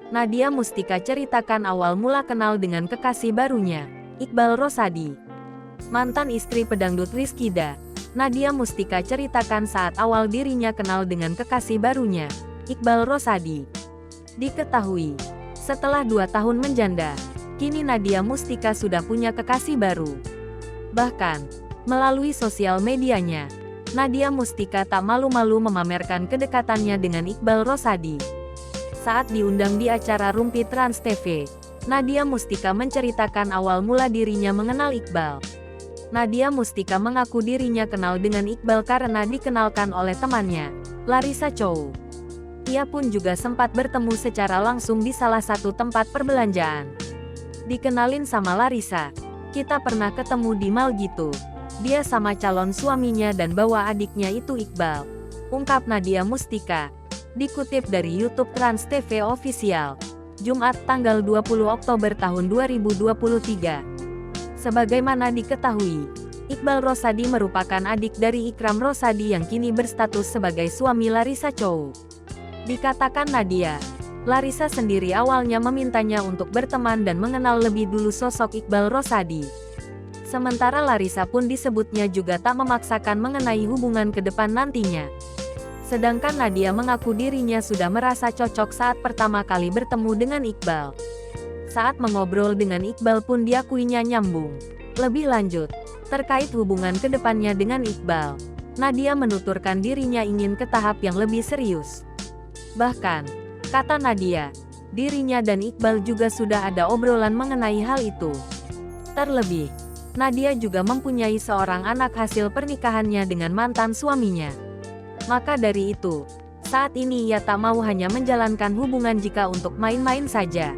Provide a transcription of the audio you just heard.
Nadia Mustika ceritakan awal mula kenal dengan kekasih barunya, Iqbal Rosadi. Mantan istri pedangdut Rizkyda, Nadia Mustika ceritakan saat awal dirinya kenal dengan kekasih barunya, Iqbal Rosadi. Diketahui, setelah 2 tahun menjanda, kini Nadia Mustika sudah punya kekasih baru. Bahkan, melalui sosial medianya, Nadia Mustika tak malu-malu memamerkan kedekatannya dengan Iqbal Rosadi. Saat diundang di acara Rumpi Trans TV, Nadia Mustika menceritakan awal mula dirinya mengenal Iqbal. Nadia Mustika mengaku dirinya kenal dengan Iqbal karena dikenalkan oleh temannya, Larissa Chow. Ia pun juga sempat bertemu secara langsung di salah satu tempat perbelanjaan. Dikenalin sama Larissa, kita pernah ketemu di mall gitu. Dia sama calon suaminya dan bawa adiknya itu Iqbal, ungkap Nadia Mustika. Dikutip dari YouTube Trans TV Official, Jumat tanggal 20 Oktober tahun 2023. Sebagaimana diketahui, Iqbal Rosadi merupakan adik dari Ikram Rosadi yang kini berstatus sebagai suami Larissa Chow. Dikatakan Nadia, Larissa sendiri awalnya memintanya untuk berteman dan mengenal lebih dulu sosok Iqbal Rosadi. Sementara Larissa pun disebutnya juga tak memaksakan mengenai hubungan ke depan nantinya. Sedangkan Nadia mengaku dirinya sudah merasa cocok saat pertama kali bertemu dengan Iqbal. Saat mengobrol dengan Iqbal pun diakuinya nyambung. Lebih lanjut, terkait hubungan kedepannya dengan Iqbal, Nadia menuturkan dirinya ingin ke tahap yang lebih serius. Bahkan, kata Nadia, dirinya dan Iqbal juga sudah ada obrolan mengenai hal itu. Terlebih, Nadia juga mempunyai seorang anak hasil pernikahannya dengan mantan suaminya. Maka dari itu, saat ini ia tak mau hanya menjalankan hubungan jika untuk main-main saja.